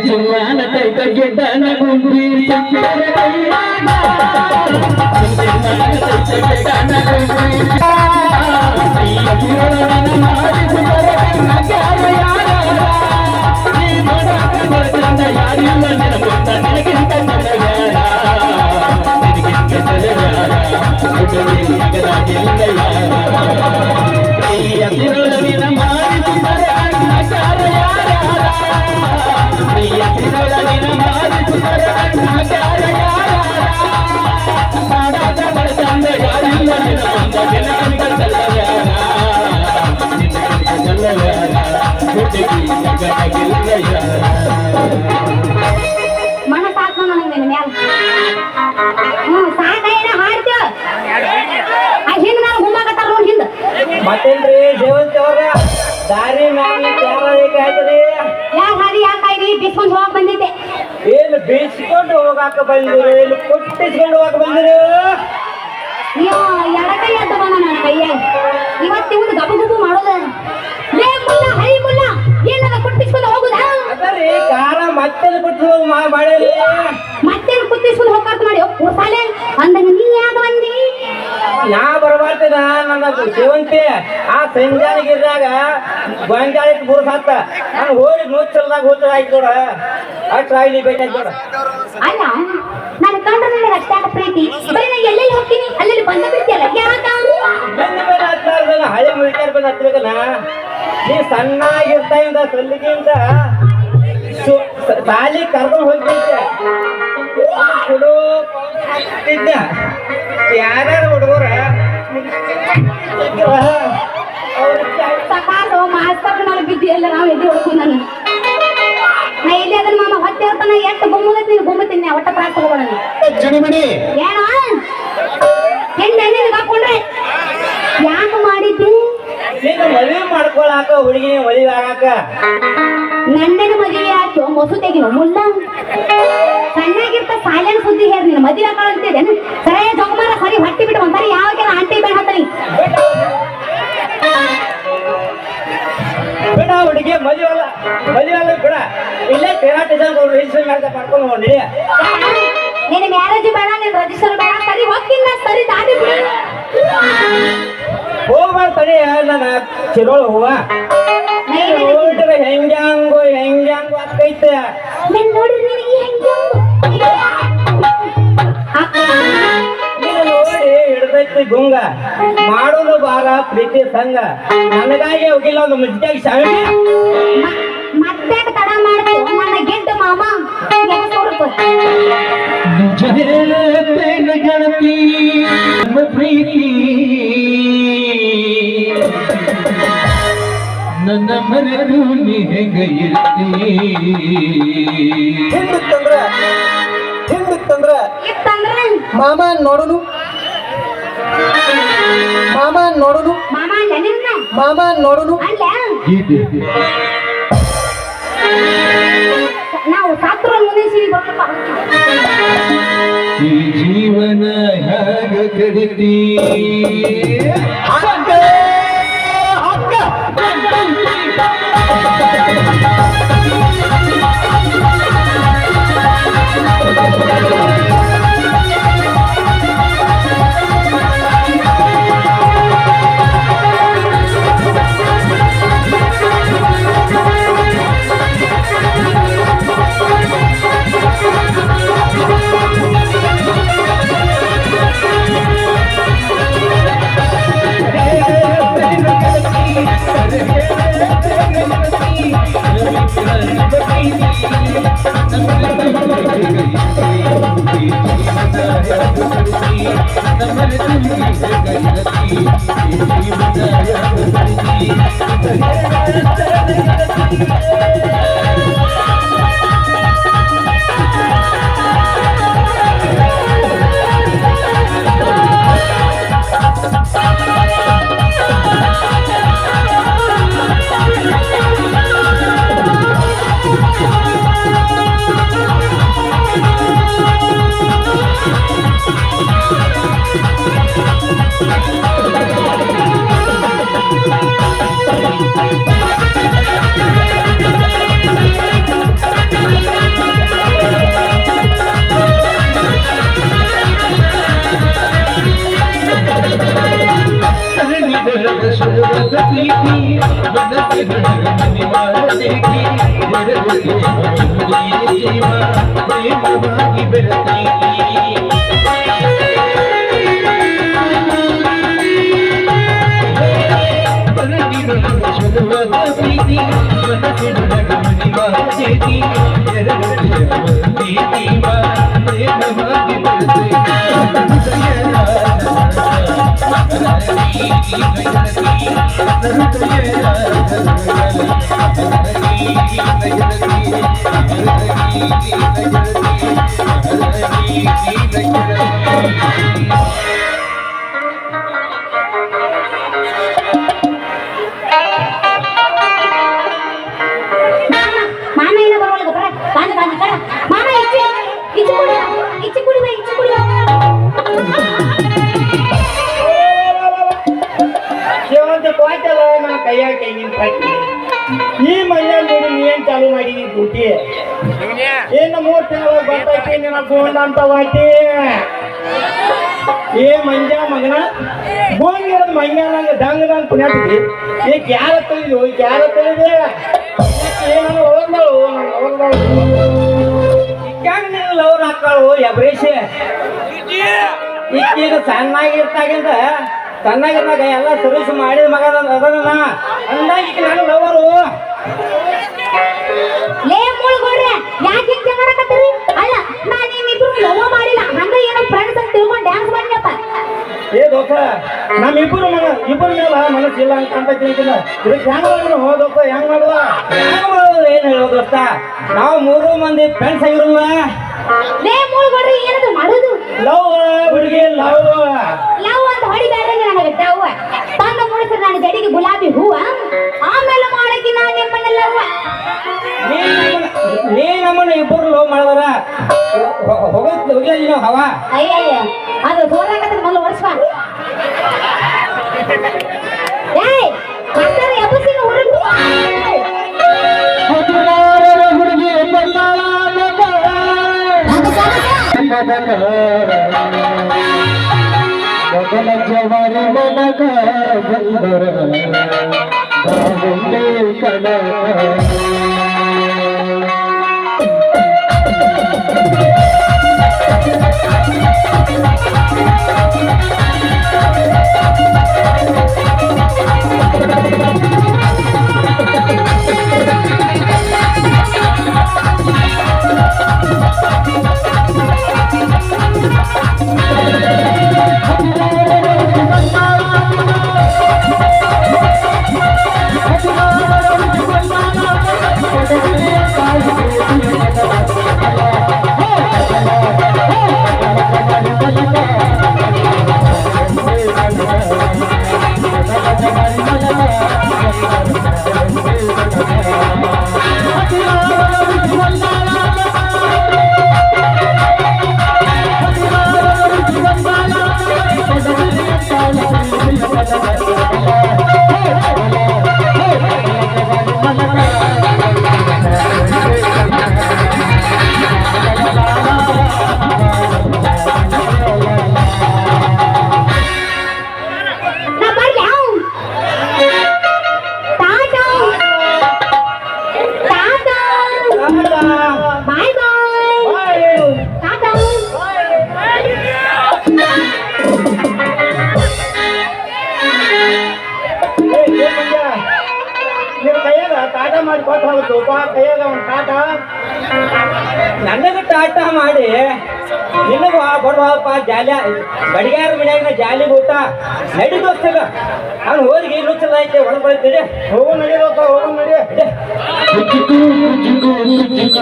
ಜುಮ್ಮಾನ ಕೈತ ಗೆದ್ದನ ಗುಂಡಿ ಸಂಚಾರ ಕೈಯಾಗ ಗೆದ್ದನ ಗುಂಡಿ ಅತಿರೋಳನ ಮಾಡಿಸುತ್ತಾರೆ ನಗಾರ ಯಾರ ನೀ ನೋಡಾಕ ಬರ್ತಾನ ಯಾರಿಲ್ಲ ನೆನಪುತ್ತ ನಿನಗಿಂತ ನನಗಾರ ನಿನಗಿಂತ ನನಗಾರ ಹುಡುಗಿಗರಾಗಿಲ್ಲ ಯಾರ ಈ ಅತಿರೋಳನ ಮಾಡಿಸುತ್ತಾರೆ ನಗಾರ ಯಾರ ಈ ಅತಿರೋಳನ ಮಾಡಿಸುತ್ತಾರೆ ನಗಾರ ಯಾರ ಮಾಡಾಕ ಬರ್ತಾನ ಯಾರಿಲ್ಲ ನೆನಪುತ್ತ ನಿನಗಿಂತ ಮನ ಸಾಕು ನನಗೆ ಮ್ಯಾಲ ಸಾಕೈನ ಹಾಡ್ತ ಹಿಂದ ನಾನು ಗುಮ್ಮಾಕತ್ತಾರ ನೋಡಿ ಹಿಂದ ಮತ್ತೇನ್ರಿ ಜೀವಂತ ಅವ್ರ ದಾರಿ ಮ್ಯಾಲಿ ಆಯ್ತರಿ ಯಾಕಾಯ್ರಿ ಬಿಸ್ಕೊಂಡ್ ಹೋಗಕ್ ಬಂದಿದ್ದೆ ಏನು ಬೀಸ್ಕೊಂಡು ಹೋಗಾಕ ಬಂದಿರು ಇಲ್ಲಿ ಕೊಟ್ಟಿಸ್ಕೊಂಡು ಹೋಗಾಕ ಬಂದಿರು ನೀವು ಎಡಕೈ ಅಡ್ಡ ಬಂದ ನನ್ನ ಕೈಯಾಗ ಇವತ್ತು ಇವ್ನು ಗಬ ಗಬು ಮಾಡೋದ ಲೇ ಮುಲ್ಲ ಹೈ ಮುಲ್ಲ ಏನದ ಕೊಟ್ಟಿಸ್ಕೊಂಡು ಹೋಗುದಾ ಅದರಿ ಕಾರ ಮತ್ತೆ ಕೊಟ್ಟು ಮಾಡಲಿ ಮತ್ತೇನು ಕುತ್ತಿಸ್ಕೊಂಡು ಹೋಗಾಕ ಮಾಡಿ ಸಾಲೆ ಅಂದಾಗ ನೀ ಯಾಕ ಬಂದಿ ನಾ ಬರಬಾರ್ತೀನ ನನ್ನ ಸೇವಂತಿ ಆ ಸಂಜಾನಿಗಿದ್ದಾಗ ಗೊಂಜಾಳಿ ಬುರ್ಸಾತ ನಾನು ಹೋಗಿ ನೋಡ್ಸಲ್ದಾಗ ಹೋದ್ರ ಆಯ್ತು ನೋಡ ಅಷ್ಟು ಆಗ್ಲಿ ಬೇಕಾಯ್ತು ನೋಡ ಅಲ್ಲ ನಾನು ಕಂಡ್ರೆ ನನಗೆ ಅಷ್ಟಾಗ ಪ್ರೀತಿ ಬರೀ ನಾ ಎಲ್ಲೆಲ್ಲಿ ಹೋಗ್ತೀನಿ ಅಲ್ಲೆಲ್ಲಿ ಬಂದ ಬಿಡ್ತಿಯಲ್ಲ ಯಾಕ ಬೆನ್ನ ಮೇಲೆ ಹತ್ತಾರ್ದನ ಹಳೆ ಮುಳಿತಾರ ಬಂದು ಹತ್ಬೇಕನ ನೀ ಸಣ್ಣಾಗಿರ್ತಾಯಿಂದ ಸಲ್ಲಿಗೆಯಿಂದ ಸಾಲಿ ಕರ್ಕೊಂಡು ಹೋಗ್ತಿದ್ದೆ ಕೊಡು ಇದ್ದ ಯಾರ್ಯಾರು ಹುಡುಗರ ಸಕಾಲು ಮಾಸ್ತರ್ ಮೇಲೆ ಬಿದ್ದಿ ಎಲ್ಲ ನಾವು ಎದ್ದು ಹೊಡ್ತೀನಿ ನಾನು ನಾ ಎಲ್ಲಿ ಅದನ್ನ ಮಾಮ ಹೊತ್ತೆ ಹೊತ್ತಾನ ಎಷ್ಟು ಬೊಮ್ಮಗತ್ತೀನಿ ನೀನು ಬೊಮ್ಮತೀನಿ ಒಟ್ಟ ಪ್ರಾಣ ತಗೋಣ ಏನೋ ಹೆಣ್ಣು ಹಾಕೊಂಡ್ರೆ ಯಾಕೆ ಮಾಡಿದ್ದಿ ನೀನು ಮದುವೆ ಮಾಡ್ಕೊಳಾಕ ಹುಡುಗಿ ಮದುವೆ ಆಗಾಕ ನನ್ನೇನು ಮದುವೆ ಆಯ್ತು ಮೊಸು ತೆಗಿನೋ ಮುಲ್ಲ ಸಣ್ಣಾಗಿರ್ತ ಸಾಲೇನು ಸುದ್ದಿ ಹೇಳಿ ನೀನು ಮದುವೆ ಹಾಕೊಳ್ಳಂತಿದ್ದೇನೆ ಸರೇ ಜೋಗಮಾರ ಸರಿ ಹೊಟ್ಟಿ ಬಿಟ್ಟು ಒಂದ್ಸರಿ ಯಾವಾಗೆಲ್ಲ ಆಂಟಿ ಬೇಡ ಹತ್ತರಿ ಬಿಡ ಹುಡುಗಿ ಮದುವೆ ಬಿಡ ಇಲ್ಲೇ ಟೆರಾಟಿಸಮ್ ರಿಜಿಸ್ಟರ್ ಮಾಡ್ಕೊಂಡು ಹೋಗಿ ನೀನು ಮ್ಯಾರೇಜ್ ಬೇಡ ನೀನು ರಿಜಿಸ್ಟರ್ ಬೇಡ ಸರಿ ಹೋಗ್ತಿಲ್ಲ ಸರಿ ದಾರಿ ಬಿಡು ಹೋಗ್ಬಾರ್ದು ತಡಿ ನನ್ನ ಚಿರೋಳು ಹೂವ ನೋಡ್ರೆ ಹೆಂಗ್ಯಾಂಗು ಅಕ್ಕೈತೆ ನೀನು ನೋಡಿದ್ರೆ ನಿನಗೆ ಹೆಂಗೆ ನೀನು ನೋಡಿ ಹಿಡ್ದೈತಿ ಗುಂಗ ಮಾಡೋದು ಬಾರ ಪ್ರೀತಿ ಸಂಘ ನನಗಾಗಿ ಹೋಗಿಲ್ಲ ಒಂದು ಮುಜ್ಜಾಗಿ ಶಾವಿಗೆ ಮತ್ತೆ ತಡ ಮಾಡ್ತು ನನ್ನ ಗೆಡ್ಡ ಮಾಮ ಗೆಳತಿ ನಮ್ಮ ಪ್ರೀತಿ ನನ್ನ ಮನೆದು ನೀ ಹೆಂಗ ಇರ್ತಿ ಹಿಂದಿತ್ತಂದ್ರ ಮಾಮ ನೋಡುನು ಮಾಮ ನೋಡುನು ಅಲ್ಲ ಇದೆ ನಾವು ಸಾತ್ರ ಮುನಿಸಿರಿ ಬರಪ್ಪ ಈ ಜೀವನ ಹೇಗ ಕರಿತಿ ಶುರುವಾದ ಪ್ರೀತಿ ಮನಸ್ಸಿನೊಳಗೆ ಮನೆಮಾರದೇಕಿ ಎರಡಕ್ಕೆ ಒಂದೇ ಜೀವ ಪ್ರೇಮವಾಗಿ ಬೆರೆತೀವಿ ಶುರುವಾದ ಪ್ರೀತಿ ಮನಸ್ಸಿನೊಳಗೆ ಮನೆಮಾರದೇಕಿ ಎರಡಕ್ಕೆ ಒಂದೇ ಜೀವ ಪ್ರೇಮವಾಗಿ ಬೆರೆತೀವಿ ಮಾಮ ಏನ ಬರೋಲ್ಲ ಬರ ಕಾಣ ಕಾಣ ಕಡ ಮಾಮ ಇಚ್ಚಿ ಕುಡಿ ಸೇವಂತ ಕೋಚಲ್ಲ ನನ್ನ ಕೈಯಾಗ ತೆಂಗಿನ ಕಟ್ಟಿ ಈ ಮನೆ ನೋಡಿ ನೀ ಏನ್ ಚಾಲು ಮಾಡಿದಿ ಡ್ಯೂಟಿ ಏನು 3 ತಿಂಗಳ ಬರ್ತೈತಿ ನಿನ್ನ ಗೋಂಡ ಅಂತ ವಾಟಿ ಏ ಮಂಜ ಮಗನ ಗೋಂಗಿರೋದು ಮಂಗ್ಯಾನಂಗ ದಂಗದಂಗ ಪುಣ್ಯಾತಿ ಈಗ ಯಾರ ತಿಳಿದು ಏನನ್ನು ಹೋಗ್ದಾಳು ಈಗ ನೀನು ಲವರ್ ಹಾಕಾಳು ಎಬ್ರೇಶಿ ಈಗ ಸಣ್ಣಾಗಿರ್ತಾಗಿಂದ ಸಣ್ಣಾಗಿರ್ನಾಗ ಎಲ್ಲ ಸರ್ವಿಸ್ ಮಾಡಿದ ಮಗ ಅದನ್ನ ಅಂದಾಗ ಈಗ ನಾನು ಲವರು ಲೇ ಮುಳುಗೋಡ್ರೆ ಯಾಕೆ ಹಿಂಗೆ ಮಾಡಕತ್ತೀರಿ ಅಲ್ಲ ನಾನು ನಿಮ್ಮಿಬ್ರು ಲವ್ ಮಾಡಿಲ್ಲ ಹಂಗ ಏನೋ ಫ್ರೆಂಡ್ಸ್ ಅಂತ ತಿಳ್ಕೊಂಡು ಡ್ಯಾನ್ಸ್ ಮಾಡ್ಯಪ್ಪ ಏ ದೋಸ್ತ ನಮ್ಮಿಬ್ಬರು ಇಬ್ಬರ ಮೇಲೆ ಮನಸ್ಸಿಲ್ಲ ಅಂತ ತಿಳ್ತಿಲ್ಲ ಇದಕ್ಕೆ ಹೆಂಗ್ ಮಾಡಿದ್ರು ದೋಸ್ತ ಹೆಂಗ್ ಮಾಡುವ ಏನ್ ಹೇಳೋ ದೋಸ್ತ ನಾವು 3 ಮಂದಿ ಫ್ರೆಂಡ್ಸ್ ಆಗಿರಲ್ವ ಲೇ ಮುಳುಗೋಡ್ರೆ ಏನದು ಮಾಡೋದು ಲವ್ ಹುಡುಗಿ ಲವ್ ಅಂತ ಹೊಡಿಬೇಡ್ರಿ ನನಗೆ ಡವ್ವ ತಂದು ಮುಡಿಸಿದ್ರೆ ನನ್ನ ಜಡಿಗೆ ಗುಲಾಬಿ ಹೂವ ಆಮೇಲೆ ಮಾಡಕ್ಕೆ ನಾನು ನಿಮ್ಮನ್ನ ಲವ್ವ ನೀ ನಮ್ಮನ್ನ ಇಬ್ಬರು ಲವ್ ಮಾಡಿದಾರ ಹೋಗಿ ನಾವು ಹವಾ ಅಯ್ಯಯ್ಯ ಅದು ಹೋರಾಕತ್ತ ಮೊದಲು ವರ್ಷ ಏಯ್ ಮಾಸ್ತರ ಎಬ್ಬಸಿನ ಹುಡುಗ ಹುಡುಗಿ ಮೊದಲ ಜವಾರಿ ಮನಕ ಬಂದರ ಬಾಗುಂಡೆ ಕನಕ ಟಾಟಾ ಮಾಡಿ ಕೊಟ್ಟು ಹೋಗುತ್ತೆ ಕೈಯಾಗ ಒಂದು ಟಾಟಾ ನನಗೆ ಟಾಟಾ ಮಾಡಿ ನಿನಗೂ ಬಡವಪ್ಪ ಜಾಲಿ ಗಡಿಗಾರ ಮನ್ಯಾಗ ಜಾಲಿ ಊಟ ನಡಿ ದೋಸ್ತಗ ಅವ್ನು ಹೋಗಿ ಇನ್ನೂ ಚಲ ಐತೆ ಒಳಗೆ ಬರೀತೀರಿ ಹೋಗೋ ನಡಿ ಹೋಗೋ ನಡಿ